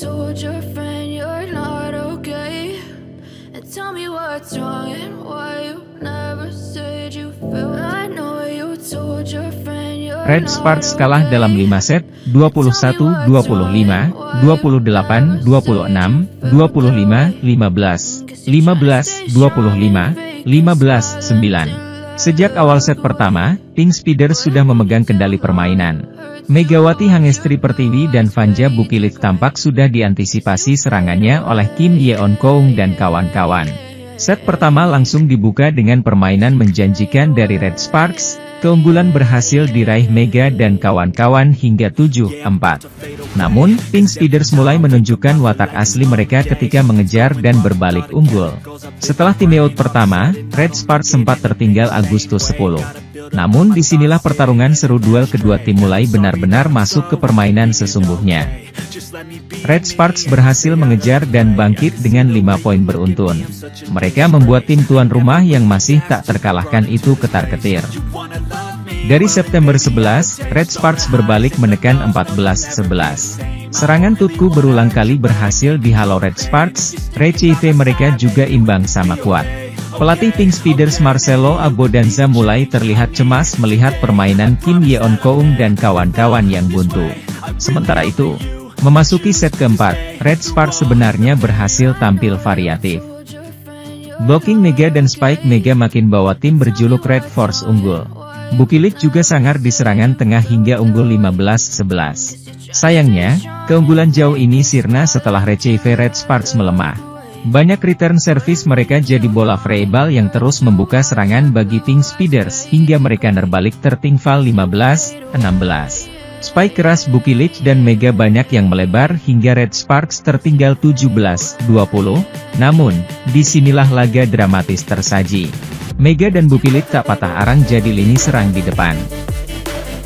told your friend you're not okay? And tell me what's wrong and why you never said you felt. I know you told your friend you're Red Sparks kalah dalam 5 set, 21-25, 28-26, 25-15, 15-25, 15-9. Sejak awal set pertama, Pink Speeders sudah memegang kendali permainan. Megawati Hangestri Pertiwi dan Vanja Bukilit tampak sudah diantisipasi serangannya oleh Kim Yeon Koung dan kawan-kawan. Set pertama langsung dibuka dengan permainan menjanjikan dari Red Sparks. Keunggulan berhasil diraih Mega dan kawan-kawan hingga 7-4. Namun, Pink Speeders mulai menunjukkan watak asli mereka ketika mengejar dan berbalik unggul. Setelah timeout pertama, Red Sparks sempat tertinggal Agustus 10. Namun disinilah pertarungan seru duel kedua tim mulai benar-benar masuk ke permainan sesungguhnya. Red Sparks berhasil mengejar dan bangkit dengan 5 poin beruntun. Mereka membuat tim tuan rumah yang masih tak terkalahkan itu ketar-ketir. Dari September 11, Red Sparks berbalik menekan 14-11. Serangan tutku berulang kali berhasil dihalau Red Sparks, receive mereka juga imbang sama kuat. Pelatih Pink Speeders Marcelo Abodanza mulai terlihat cemas melihat permainan Kim Yeon Koung dan kawan-kawan yang buntu. Sementara itu, memasuki set keempat, Red Sparks sebenarnya berhasil tampil variatif. Blocking Mega dan Spike Mega makin bawa tim berjuluk Red Force unggul. Bukilit juga sangar di serangan tengah hingga unggul 15-11. Sayangnya, keunggulan jauh ini sirna setelah receive Red Sparks melemah. Banyak return service mereka jadi bola freeball yang terus membuka serangan bagi Pink Speeders hingga mereka nerbalik tertinggal 15-16. Spike keras Bukilit dan Mega banyak yang melebar hingga Red Sparks tertinggal 17-20. Namun, disinilah laga dramatis tersaji. Mega dan Bukilit tak patah arang jadi lini serang di depan.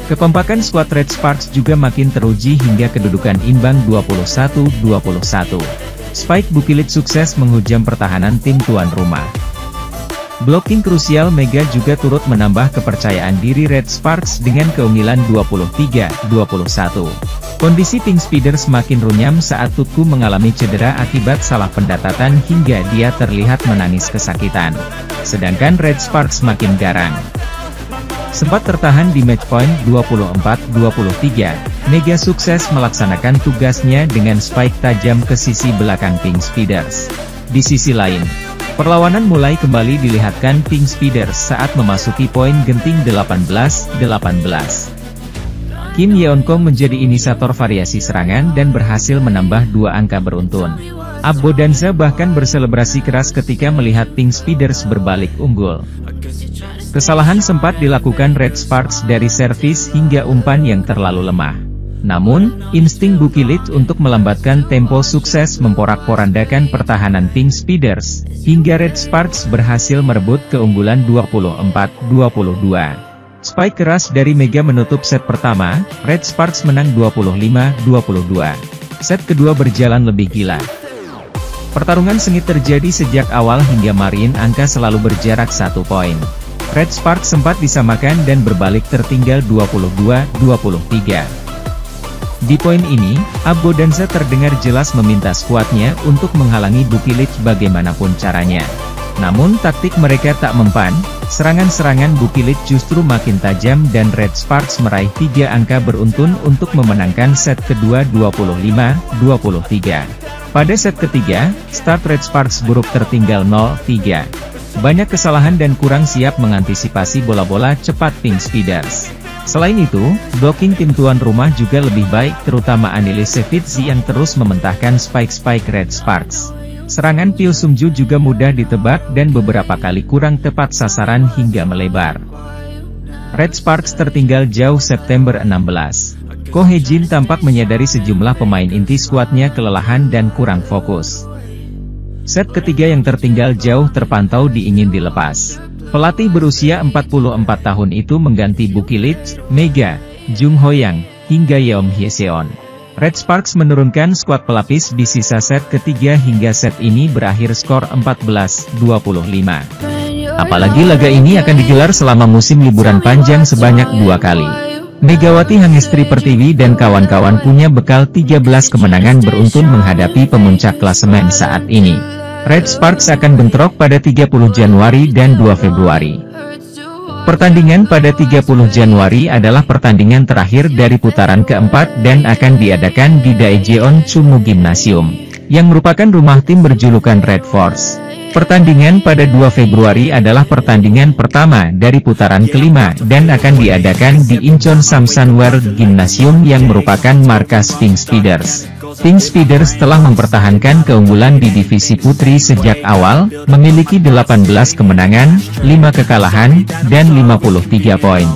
Kekompakan skuad Red Sparks juga makin teruji hingga kedudukan imbang 21-21. Spike Bukilit sukses menghujam pertahanan tim tuan rumah. Blocking krusial Mega juga turut menambah kepercayaan diri Red Sparks dengan keunggulan 23-21. Kondisi Pink Speeders makin runyam saat Tutku mengalami cedera akibat salah pendapatan hingga dia terlihat menangis kesakitan. Sedangkan Red Sparks makin garang. Sempat tertahan di match point 24-23, Mega sukses melaksanakan tugasnya dengan spike tajam ke sisi belakang Pink Speeders. Di sisi lain, perlawanan mulai kembali dilihatkan Pink Speeders saat memasuki poin genting 18-18. Kim Yeon Koung menjadi inisiator variasi serangan dan berhasil menambah 2 angka beruntun. Abodanza bahkan berselebrasi keras ketika melihat Pink Speeders berbalik unggul. Kesalahan sempat dilakukan Red Sparks dari servis hingga umpan yang terlalu lemah. Namun, insting Bukilit untuk melambatkan tempo sukses memporak-porandakan pertahanan Pink Speeders, hingga Red Sparks berhasil merebut keunggulan 24-22. Spike keras dari Mega menutup set pertama, Red Sparks menang 25-22. Set kedua berjalan lebih gila. Pertarungan sengit terjadi sejak awal hingga Marine angka selalu berjarak 1 poin. Red Sparks sempat disamakan dan berbalik tertinggal 22-23. Di poin ini, Abodanza terdengar jelas meminta skuadnya untuk menghalangi Bukilit bagaimanapun caranya. Namun taktik mereka tak mempan, serangan-serangan Bukilit justru makin tajam dan Red Sparks meraih 3 angka beruntun untuk memenangkan set kedua 25-23. Pada set ketiga, start Red Sparks buruk tertinggal 0-3. Banyak kesalahan dan kurang siap mengantisipasi bola-bola cepat Pink Speeders. Selain itu, blocking tim tuan rumah juga lebih baik terutama Anilisevich yang terus mementahkan spike-spike Red Sparks. Serangan Pyo Sungju juga mudah ditebak dan beberapa kali kurang tepat sasaran hingga melebar. Red Sparks tertinggal jauh September 16. Ko Hye-jin tampak menyadari sejumlah pemain inti skuadnya kelelahan dan kurang fokus. Set ketiga yang tertinggal jauh terpantau diingin dilepas. Pelatih berusia 44 tahun itu mengganti Bukilit, Mega, Jung Ho-yang, hingga Yeom Hye-seon. Red Sparks menurunkan skuad pelapis di sisa set ketiga hingga set ini berakhir skor 14-25. Apalagi laga ini akan digelar selama musim liburan panjang sebanyak 2 kali. Megawati Hangestri Pertiwi dan kawan-kawan punya bekal 13 kemenangan beruntun menghadapi pemuncak klasemen saat ini. Red Sparks akan bentrok pada 30 Januari dan 2 Februari. Pertandingan pada 30 Januari adalah pertandingan terakhir dari putaran keempat dan akan diadakan di Daejeon Chunmoo Gymnasium, yang merupakan rumah tim berjulukan Red Force. Pertandingan pada 2 Februari adalah pertandingan pertama dari putaran kelima dan akan diadakan di Incheon Samsunwear Gymnasium yang merupakan markas Pink Speeders. Pink Speeders telah mempertahankan keunggulan di divisi putri sejak awal, memiliki 18 kemenangan, 5 kekalahan, dan 53 poin.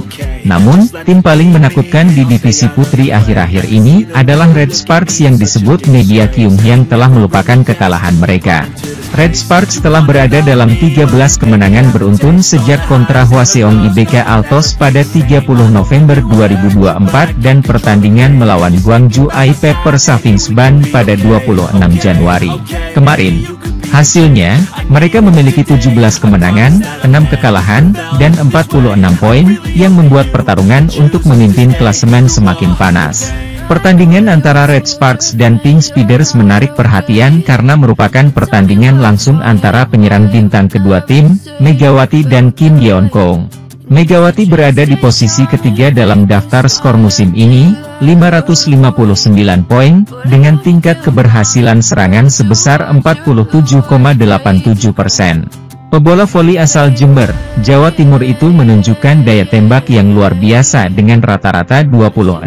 Namun, tim paling menakutkan di divisi putri akhir-akhir ini adalah Red Sparks yang disebut media Kyung yang telah melupakan kekalahan mereka. Red Sparks telah berada dalam 13 kemenangan beruntun sejak kontra Hwaseong IBK Altos pada 30 November 2024 dan pertandingan melawan Gwangju I-Pepper Savings Band pada 26 Januari kemarin. Hasilnya, mereka memiliki 17 kemenangan, 6 kekalahan, dan 46 poin, yang membuat pertarungan untuk memimpin klasemen semakin panas. Pertandingan antara Red Sparks dan Pink Speeders menarik perhatian karena merupakan pertandingan langsung antara penyerang bintang kedua tim, Megawati dan Kim Yeon-kong. Megawati berada di posisi ketiga dalam daftar skor musim ini, 559 poin, dengan tingkat keberhasilan serangan sebesar 47,87%. Pebola voli asal Jember, Jawa Timur itu menunjukkan daya tembak yang luar biasa dengan rata-rata 26,9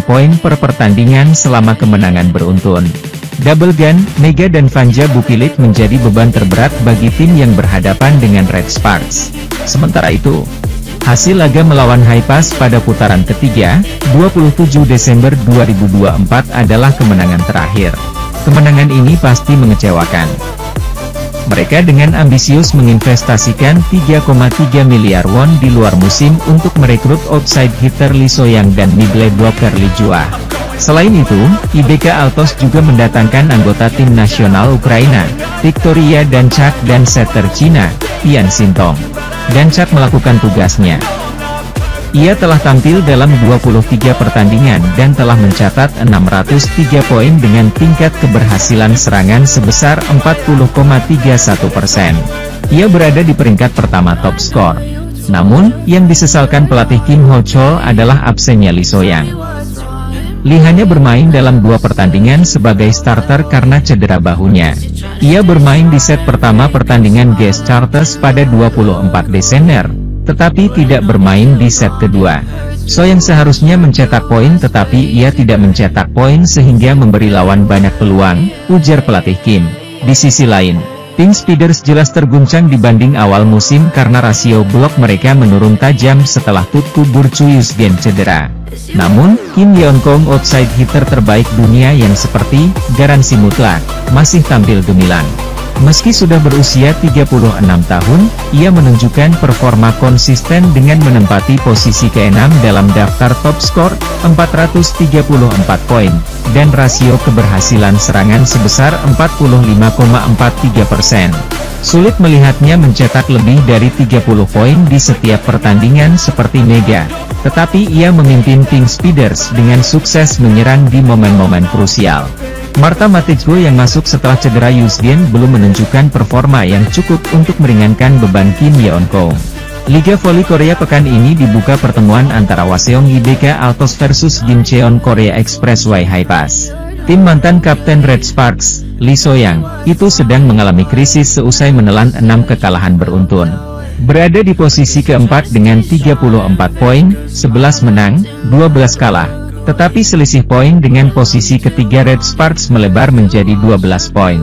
poin per pertandingan selama kemenangan beruntun. Double Gun, Mega dan Vanja Bukilit menjadi beban terberat bagi tim yang berhadapan dengan Red Sparks. Sementara itu, hasil laga melawan Haipas pada putaran ketiga, 27 Desember 2024 adalah kemenangan terakhir. Kemenangan ini pasti mengecewakan. Mereka dengan ambisius menginvestasikan 3,3 miliar won di luar musim untuk merekrut outside hitter Lee So-young dan middle blocker Lee Jua. Selain itu, IBK Altos juga mendatangkan anggota tim nasional Ukraina, Victoria Danchak dan setter Cina, Tian Sintong. Danchak melakukan tugasnya. Ia telah tampil dalam 23 pertandingan dan telah mencatat 603 poin dengan tingkat keberhasilan serangan sebesar 40,31%. Ia berada di peringkat pertama top skor. Namun, yang disesalkan pelatih Kim Ho-chol adalah absennya Lee So-young. Lee hanya bermain dalam 2 pertandingan sebagai starter karena cedera bahunya. Ia bermain di set pertama pertandingan guest starters pada 24 Desember. Tetapi tidak bermain di set kedua. So-young seharusnya mencetak poin tetapi ia tidak mencetak poin sehingga memberi lawan banyak peluang, ujar pelatih Kim. Di sisi lain, Pink Speeders jelas terguncang dibanding awal musim karena rasio blok mereka menurun tajam setelah Tutku Burchuyusgen cedera. Namun, Kim Yeon-kong outside hitter terbaik dunia yang seperti garansi mutlak, masih tampil gemilang. Meski sudah berusia 36 tahun, ia menunjukkan performa konsisten dengan menempati posisi ke-6 dalam daftar top skor, 434 poin, dan rasio keberhasilan serangan sebesar 45,43%. Sulit melihatnya mencetak lebih dari 30 poin di setiap pertandingan seperti Mega, tetapi ia memimpin Pink Speeders dengan sukses menyerang di momen-momen krusial. Marta Matejko yang masuk setelah cedera Yusgen belum menunjukkan performa yang cukup untuk meringankan beban Kim Yeon-kong. Liga Voli Korea pekan ini dibuka pertemuan antara Hwaseong IBK Altos versus Gimcheon Korea Expressway Haipas. Tim mantan kapten Red Sparks, Lee So-young, itu sedang mengalami krisis seusai menelan 6 kekalahan beruntun. Berada di posisi keempat dengan 34 poin, 11 menang, 12 kalah. Tetapi selisih poin dengan posisi ketiga Red Sparks melebar menjadi 12 poin.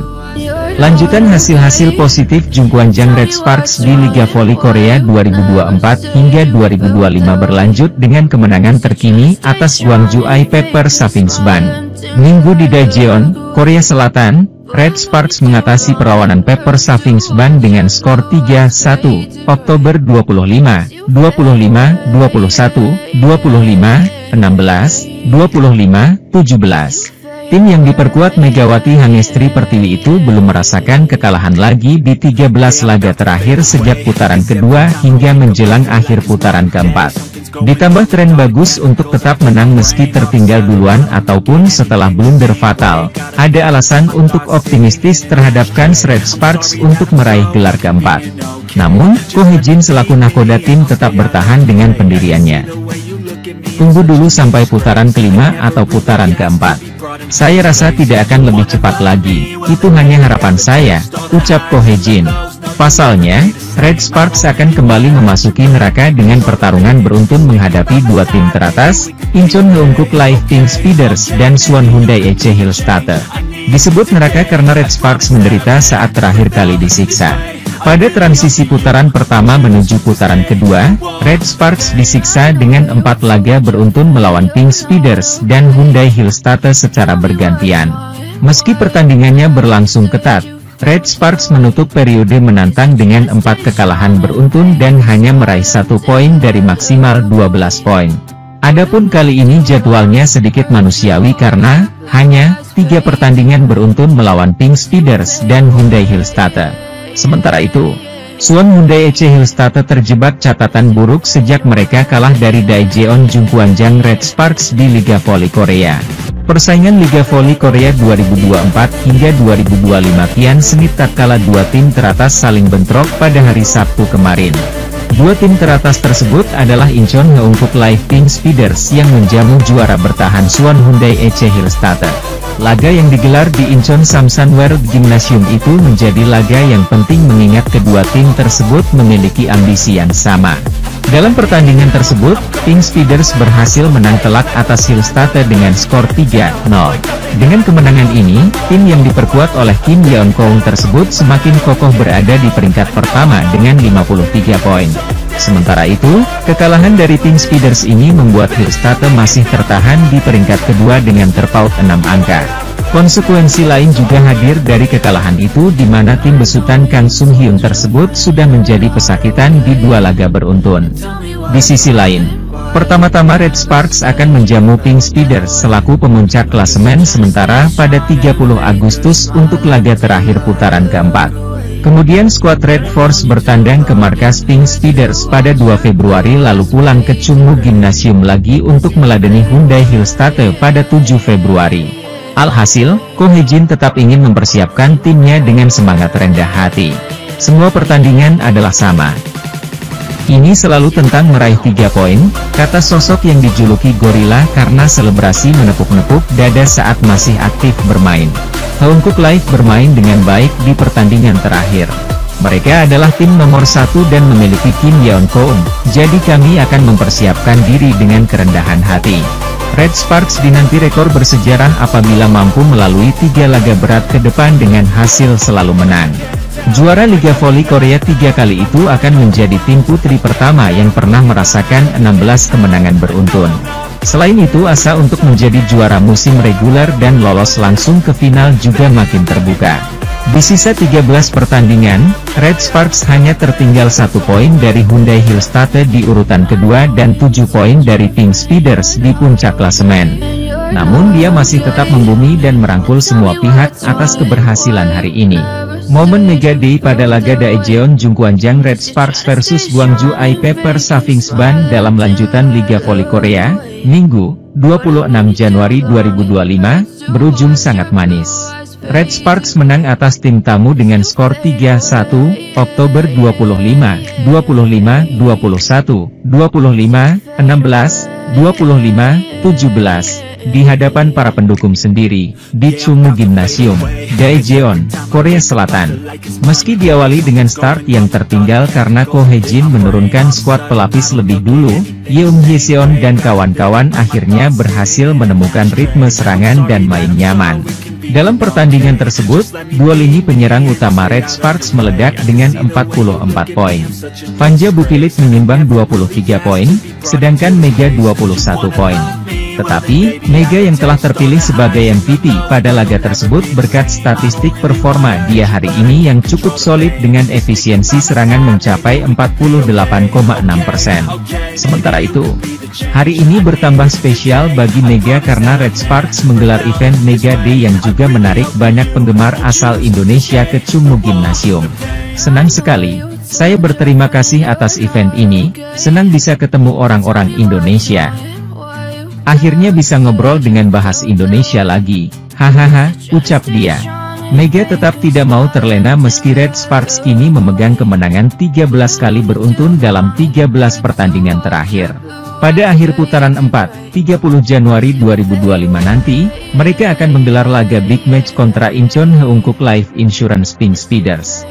Lanjutan hasil-hasil positif Jungkwanjang Red Sparks di Liga Voli Korea 2024 hingga 2025 berlanjut dengan kemenangan terkini atas Gwangju I-Pepper Savings Band. Minggu di Daejeon, Korea Selatan, Red Sparks mengatasi perlawanan Pepper Savings Band dengan skor 3-1, Oktober 25, 25, 21, 25, 16, 25, 17. Tim yang diperkuat Megawati Hangestri Pertiwi itu belum merasakan kekalahan lagi di 13 laga terakhir sejak putaran kedua hingga menjelang akhir putaran keempat. Ditambah tren bagus untuk tetap menang meski tertinggal duluan ataupun setelah blunder fatal, ada alasan untuk optimistis terhadap kans Red Sparks untuk meraih gelar keempat. Namun, Ko Hee-jin selaku nakoda tim tetap bertahan dengan pendiriannya. Tunggu dulu sampai putaran kelima atau putaran keempat. Saya rasa tidak akan lebih cepat lagi, itu hanya harapan saya, ucap Ko Hee-jin. Pasalnya, Red Sparks akan kembali memasuki neraka dengan pertarungan beruntun menghadapi dua tim teratas, Incheon Heungkook Live Team Speeders dan Suwon Hyundai EC Hillstatter. Disebut neraka karena Red Sparks menderita saat terakhir kali disiksa. Pada transisi putaran pertama menuju putaran kedua, Red Sparks disiksa dengan 4 laga beruntun melawan Team Speeders dan Hyundai Hillstatter secara bergantian. Meski pertandingannya berlangsung ketat, Red Sparks menutup periode menantang dengan 4 kekalahan beruntun dan hanya meraih 1 poin dari maksimal 12 poin. Adapun kali ini jadwalnya sedikit manusiawi karena hanya 3 pertandingan beruntun melawan Team Speeders dan Hyundai Hillstatter. Sementara itu, Suwon Hyundai EC Hillstatter terjebak catatan buruk sejak mereka kalah dari Daejeon Jungkwanjang Red Sparks di Liga Voli Korea. Persaingan Liga Voli Korea 2024 hingga 2025 kian sengit tatkala dua tim teratas saling bentrok pada hari Sabtu kemarin. Dua tim teratas tersebut adalah Incheon Heungkook Live Team Speeders yang menjamu juara bertahan Suwon Hyundai EC Hillstatter. Laga yang digelar di Incheon Samsan World Gymnasium itu menjadi laga yang penting mengingat kedua tim tersebut memiliki ambisi yang sama. Dalam pertandingan tersebut, Team Speeders berhasil menang telak atas Hillstatter dengan skor 3-0. Dengan kemenangan ini, tim yang diperkuat oleh Kim Yeon-keung tersebut semakin kokoh berada di peringkat pertama dengan 53 poin. Sementara itu, kekalahan dari Team Speeders ini membuat Hillstatter masih tertahan di peringkat kedua dengan terpaut 6 angka. Konsekuensi lain juga hadir dari kekalahan itu di mana tim besutan Kang Sung Hyun tersebut sudah menjadi pesakitan di 2 laga beruntun. Di sisi lain, pertama-tama Red Sparks akan menjamu Team Speeders selaku pemuncak klasemen sementara pada 30 Agustus untuk laga terakhir putaran keempat. Kemudian skuad Red Force bertandang ke markas Team Speeders pada 2 Februari lalu pulang ke Chungmu Gymnasium lagi untuk meladeni Hyundai Hillstatter pada 7 Februari. Alhasil, Ko Hee-jin tetap ingin mempersiapkan timnya dengan semangat rendah hati. Semua pertandingan adalah sama. Ini selalu tentang meraih 3 poin, kata sosok yang dijuluki Gorilla karena selebrasi menepuk-nepuk dada saat masih aktif bermain. Heungkook Live bermain dengan baik di pertandingan terakhir. Mereka adalah tim nomor 1 dan memiliki Kim Yeon-keung, jadi kami akan mempersiapkan diri dengan kerendahan hati. Red Sparks dinanti rekor bersejarah apabila mampu melalui 3 laga berat ke depan dengan hasil selalu menang. Juara Liga Voli Korea 3 kali itu akan menjadi tim putri pertama yang pernah merasakan 16 kemenangan beruntun. Selain itu asa untuk menjadi juara musim reguler dan lolos langsung ke final juga makin terbuka. Di sisa 13 pertandingan, Red Sparks hanya tertinggal 1 poin dari Hyundai Hillstatter di urutan kedua dan 7 poin dari Team Speeders di puncak klasemen. Namun dia masih tetap membumi dan merangkul semua pihak atas keberhasilan hari ini. Momen Mega Day pada laga Daejeon Jungkwanjang Red Sparks versus Gwangju I-Pepper Savings Ban dalam lanjutan Liga Voli Korea, Minggu, 26 Januari 2025, berujung sangat manis. Red Sparks menang atas tim tamu dengan skor 3-1, Oktober 25, 25, 21, 25, 16, 25, 17, di hadapan para pendukung sendiri, di Chungmu Gymnasium, Daejeon, Korea Selatan. Meski diawali dengan start yang tertinggal karena Ko Hee-jin menurunkan skuad pelapis lebih dulu, Yeong Hye-seon dan kawan-kawan akhirnya berhasil menemukan ritme serangan dan main nyaman. Dalam pertandingan tersebut, dua lini penyerang utama Red Sparks meledak dengan 44 poin. Fanja Bukilit menyumbang 23 poin, sedangkan Mega 21 poin. Tetapi, Mega yang telah terpilih sebagai MVP pada laga tersebut berkat statistik performa dia hari ini yang cukup solid dengan efisiensi serangan mencapai 48,6%. Sementara itu, hari ini bertambah spesial bagi Mega karena Red Sparks menggelar event Mega Day yang juga menarik banyak penggemar asal Indonesia ke Chungmu Gymnasium. Senang sekali, Saya berterima kasih atas event ini, senang bisa ketemu orang-orang Indonesia. Akhirnya bisa ngobrol dengan bahas Indonesia lagi, hahaha, ucap dia. Mega tetap tidak mau terlena meski Red Sparks kini memegang kemenangan 13 kali beruntun dalam 13 pertandingan terakhir. Pada akhir putaran 4, 30 Januari 2025 nanti, mereka akan menggelar laga big match kontra Incheon Heungkuk Life Insurance Pink Speeders.